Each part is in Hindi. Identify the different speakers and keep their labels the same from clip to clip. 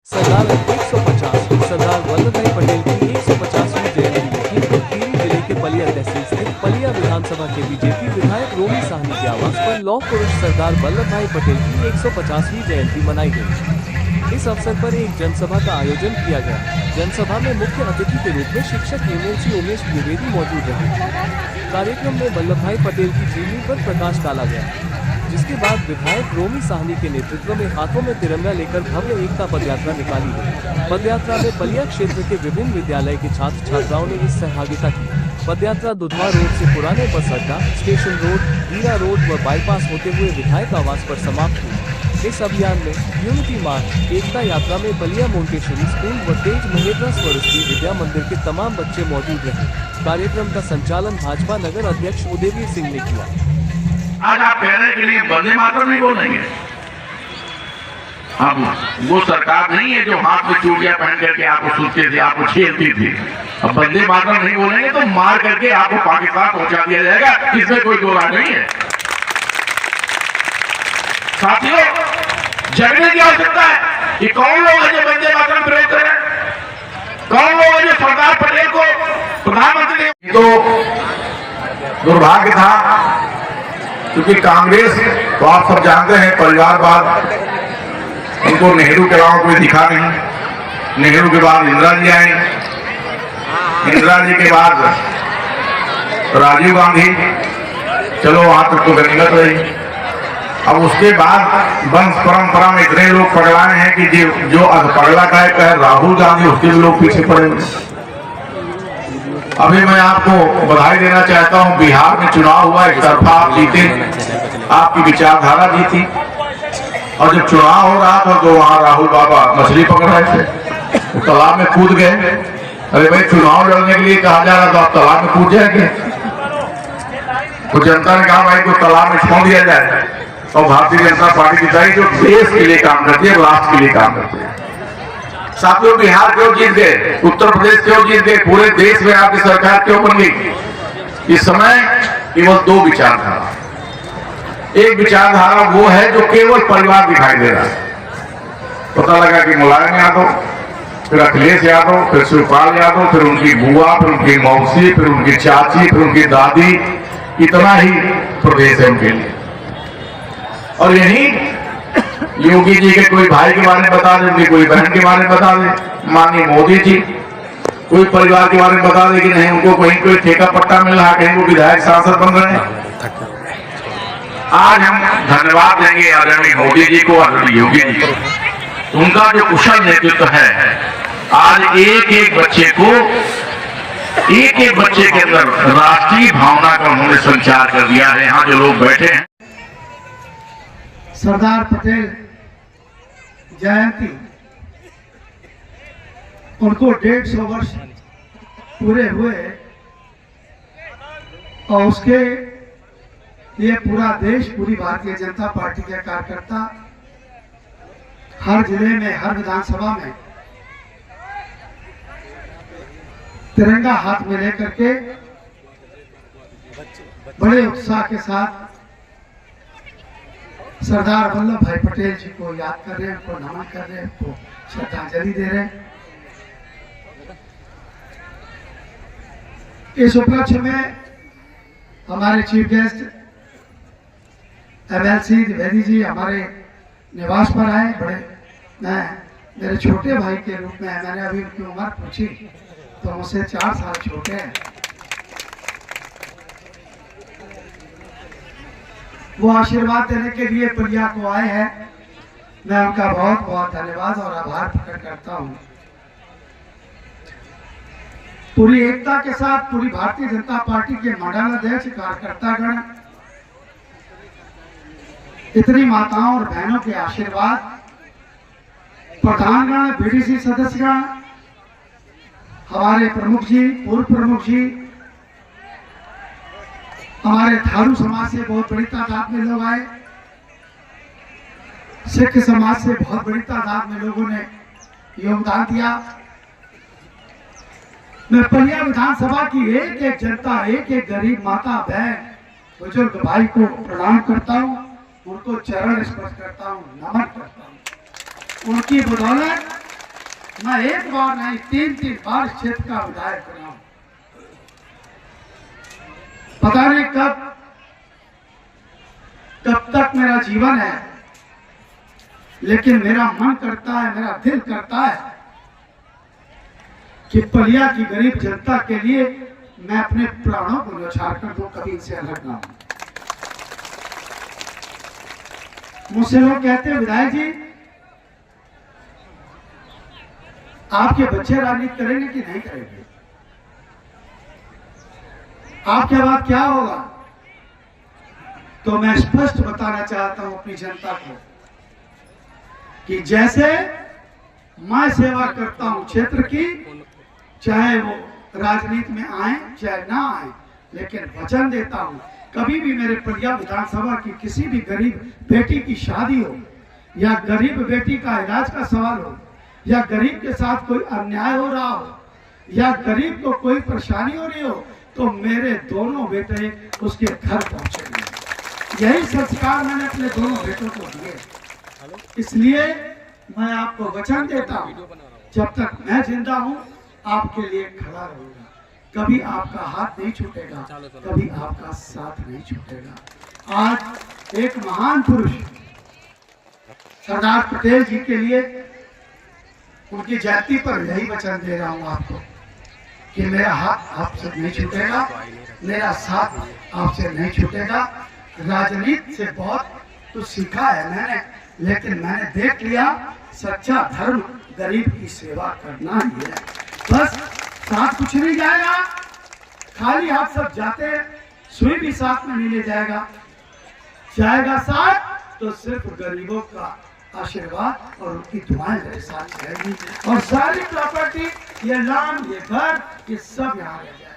Speaker 1: सरदार 150 सरदार वल्लभ भाई पटेल की 150वीं जयंती लखीमपुर खीरी जिले के पलिया तहसील स्थित पलिया विधानसभा के बीजेपी विधायक रोमी साहनी के आवास पर लौह पुरुष सरदार वल्लभ भाई पटेल की 150वीं जयंती मनाई गई। इस अवसर पर एक जनसभा का आयोजन किया गया। जनसभा में मुख्य अतिथि के रूप में शिक्षक एमएलसी उमेश द्विवेदी मौजूद रहे। कार्यक्रम में वल्लभ भाई पटेल की जीवनी पर प्रकाश डाला गया, जिसके बाद विधायक रोमी साहनी के नेतृत्व में हाथों में तिरंगा लेकर भव्य एकता पदयात्रा निकाली गई। पदयात्रा में पलिया क्षेत्र के विभिन्न विद्यालय के छात्र छात्राओं ने इस सहभागिता की। पदयात्रा दुधवा रोड से पुराने बस अड्डा, स्टेशन रोड, हीरा रोड व बाईपास होते हुए विधायक आवास पर समाप्त हुई। इस अभियान में यूनिटी मार्च, एकता यात्रा में बलिया मोंटेश्वरी स्कूल व तेज महेंद्र स्वरस्ती विद्या मंदिर के तमाम बच्चे मौजूद रहे। कार्यक्रम का संचालन भाजपा नगर अध्यक्ष उदयवीर सिंह ने किया।
Speaker 2: आज आप कहने के लिए वंदे मातरम नहीं बोलेंगे। अब वो सरकार नहीं है जो हाथ में चूड़ियां पहन करके आपको सुनते थे, आपको छेड़ती थी। अब वंदे मातरम नहीं बोलेंगे तो मार करके आपको पाकिस्तान पहुंचा दिया जाएगा, इसमें कोई दो राय नहीं है। साथियों, जगने की आवश्यकता है कि कौन लोग है जो वंदे मातरम विरोध कर रहे हैं, कौन लोग है जो सरदार पटेल को प्रधानमंत्री। तो दुर्भाग्य था क्योंकि कांग्रेस तो आप सब जानते हैं परिवारवाद, उनको नेहरू के अलावा कोई दिखा नहीं। नेहरू के बाद इंदिरा जी आई, इंदिरा जी के बाद राजीव गांधी, चलो वहां तक तो गनीमत रही। अब उसके बाद वंश परंपरा में इतने लोग पगलाए हैं कि जो पगला का है राहुल गांधी, उसके भी लोग पीछे पड़े हुए। अभी मैं आपको बधाई देना चाहता हूं, बिहार में चुनाव हुआ, एक तरफा आप जीते, आपकी विचारधारा जीती। और जब चुनाव हो रहा था तो वहां राहुल बाबा मछली पकड़ रहे थे, तो तालाब में कूद गए। अरे भाई, चुनाव लड़ने के लिए कहा जा रहा था, आप तालाब में कूद जाएंगे? तो जनता ने कहा भाई को तालाब में छोड़ दिया जाए। और भारतीय जनता पार्टी जिताई जो देश के लिए काम करती है, राष्ट्र के लिए काम करती है। साथियों, बिहार क्यों जीत गए, उत्तर प्रदेश क्यों जीत गए, पूरे देश में आपकी सरकार क्यों बन गई? इस समय केवल दो विचारधारा। एक विचारधारा वो है जो केवल परिवार दिखाई दे रहा है। पता लगा कि मुलायम यादव, फिर अखिलेश यादव, फिर शिवपाल यादव, फिर उनकी बुआ, फिर उनकी मौसी, फिर उनकी चाची, फिर उनकी दादी, इतना ही प्रदेश है उनके लिए। और यही योगी जी के कोई भाई के बारे में बता दे, उनकी कोई बहन के बारे में बता दे, माननीय मोदी जी कोई परिवार के बारे में बता दे कि नहीं उनको कहीं कोई ठेका पट्टा मिल रहा, कहीं वो विधायक सांसद बन रहे हैं। आज हम धन्यवाद देंगे आदरणीय मोदी जी को, आदरणीय योगी जी को। उनका जो कुशल नेतृत्व है, आज एक एक बच्चे के अंदर राष्ट्रीय भावना का उन्होंने संचार कर दिया है। यहाँ जो लोग बैठे हैं,
Speaker 3: सरदार पटेल जयंती, उनको 150 वर्ष पूरे हुए और उसके लिए पूरा देश, पूरी भारतीय जनता पार्टी के कार्यकर्ता हर जिले में, हर विधानसभा में तिरंगा हाथ में लेकर के बड़े उत्साह के साथ सरदार वल्लभ भाई पटेल जी को याद कर रहे हैं, उनको नमन कर रहे हैं, उनको श्रद्धांजलि दे रहे हैं। इस उपलक्ष्य में हमारे chief guest MLC Dwivedi ji हमारे निवास पर आए। मेरे छोटे भाई के रूप में मैंने अभी उनकी उम्र पूछी तो मुझसे 4 साल छोटे हैं। वो आशीर्वाद देने के लिए पलिया को आए हैं। मैं उनका बहुत बहुत धन्यवाद और आभार प्रकट करता हूं। पूरी एकता के साथ पूरी भारतीय जनता पार्टी के मंडल अध्यक्ष, कार्यकर्तागण, इतनी माताओं और बहनों के आशीर्वाद, प्रधानगण, बीडीसी सदस्यगण, हमारे प्रमुख जी, पूर्व प्रमुख जी, हमारे थारू समाज से बहुत बड़ी तादाद में लोग आए, सिख समाज से बहुत बड़ी तादाद में लोगों ने योगदान दिया। मैं पलिया विधानसभा की एक एक जनता, एक एक गरीब माता, बहन, बुजुर्ग भाई को प्रणाम करता हूं, उनको चरण स्पर्श करता हूं, नमन करता हूं। उनकी बदौलत मैं एक बार नहीं 3 बार इस क्षेत्र का विधायक बना हूं। पता नहीं कब तक मेरा जीवन है, लेकिन मेरा मन करता है, मेरा दिल करता है कि पलिया की गरीब जनता के लिए मैं अपने प्राणों को न्यौछावर कर दूं, कभी इनसे अलग ना हूं। मुझसे लोग कहते हैं विधायक जी आपके बच्चे राजनीति करेंगे कि नहीं करेंगे, आपके बाद क्या होगा? तो मैं स्पष्ट बताना चाहता हूं अपनी जनता को कि जैसे मैं सेवा करता हूं क्षेत्र की, चाहे वो राजनीति में आए चाहे ना आए, लेकिन वचन देता हूं कभी भी मेरे पलिया विधानसभा की किसी भी गरीब बेटी की शादी हो, या गरीब बेटी का इलाज का सवाल हो, या गरीब के साथ कोई अन्याय हो रहा हो, या गरीब को कोई परेशानी हो रही हो, तो मेरे दोनों बेटे उसके घर पहुंचेंगे। यही संस्कार मैंने अपने दोनों बेटों को दिए। इसलिए मैं आपको वचन देता हूं, जब तक मैं जिंदा हूं आपके लिए खड़ा रहूंगा, कभी आपका हाथ नहीं छूटेगा, कभी आपका साथ नहीं छूटेगा। आज एक महान पुरुष सरदार पटेल जी के लिए उनकी जयंती पर यही वचन दे रहा हूं आपको कि मेरा हाथ आपसे नहीं छूटेगा, मेरा साथ आपसे नहीं छूटेगा। राजनीति से बहुत कुछ सीखा है मैंने, लेकिन मैंने देख लिया सच्चा धर्म गरीब की सेवा करना ही है। बस साथ कुछ नहीं जाएगा, खाली हाथ सब जाते हैं, सुई भी साथ में नहीं ले जाएगा, जाएगा साथ तो सिर्फ गरीबों का आशीर्वाद और उनकी दुआएं मेरे साथ रहेगी, और सारी प्रॉपर्टी, ये लैंड, ये घर, ये सब यहाँ रह जाएगा।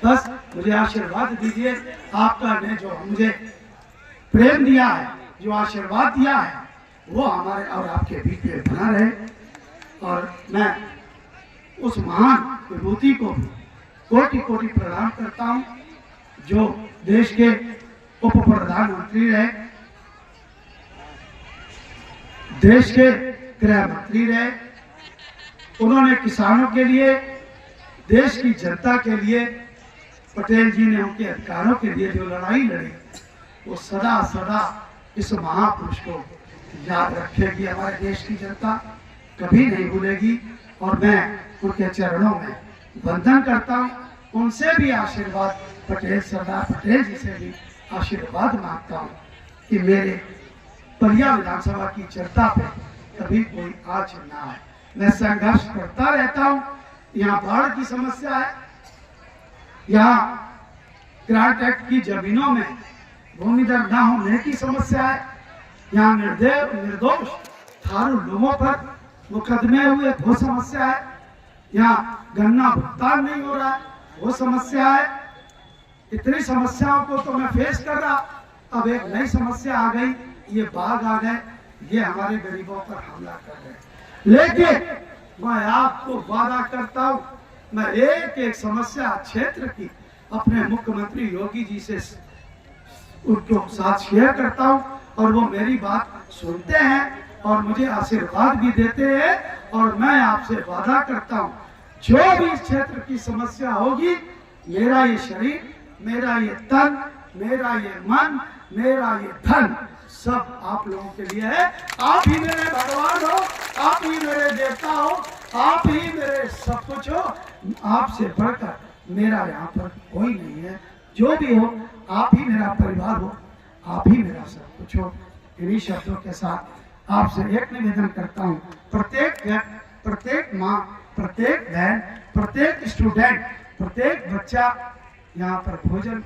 Speaker 3: बस मुझे आशीर्वाद दीजिए, आपका ने जो मुझे प्रेम दिया है, जो आशीर्वाद दिया है, वो हमारे और आपके बीच में बना रहे। और मैं उस महान विभूति को कोटि कोटि प्रणाम करता हूं, जो देश के उप प्रधानमंत्री रहे, देश के गृह मंत्री रहे। उन्होंने किसानों के लिए, देश की जनता के लिए, पटेल जी ने उनके अधिकारों के लिए जो लड़ाई लड़ी, वो सदा सदा इस महापुरुष को याद रखेगी। हमारे देश की जनता कभी नहीं भूलेगी, और मैं उनके चरणों में वंदन करता हूँ। उनसे भी आशीर्वाद, पटेल सरदार पटेल जी से भी आशीर्वाद मांगता हूँ कि मेरे पलिया विधानसभा की जनता पे कभी कोई आँच ना आए। मैं संघर्ष करता रहता हूँ। यहाँ बाढ़ की समस्या है, यहाँ ग्रांट एक्ट की जमीनों में भूमिदर न होने की समस्या है, यहाँ निर्दोष थारू लोगों पर मुकदमे हुए, वो समस्या है, यहाँ गन्ना भुगतान नहीं हो रहा है, वो समस्या है। इतनी समस्याओं को तो मैं फेस कर रहा, अब एक नई समस्या आ गई, ये बाघ आ गए, ये हमारे गरीबों पर हमला कर रहे। लेकिन मैं आपको वादा करता हूँ, मैं एक एक समस्या क्षेत्र की अपने मुख्यमंत्री योगी जी से उनके साथ शेयर करता हूँ, और वो मेरी बात सुनते हैं और मुझे आशीर्वाद भी देते हैं। और मैं आपसे वादा करता हूँ, जो भी इस क्षेत्र की समस्या होगी, मेरा ये शरीर, मेरा ये तन, मेरा ये मन, मेरा ये धन, सब आप लोगों के लिए है। आप ही मेरे भगवान हो, आप ही मेरे देवता हो, आप ही मेरे सब कुछ हो। आपसे बढ़कर मेरा यहाँ पर कोई नहीं है। जो भी हो, आप ही मेरा परिवार हो, आप ही मेरा सब कुछ हो। इन्हीं शब्दों के साथ आपसे एक निवेदन करता हूँ, प्रत्येक व्यक्ति, प्रत्येक माँ, प्रत्येक बहन, प्रत्येक स्टूडेंट, प्रत्येक बच्चा यहाँ पर भोजन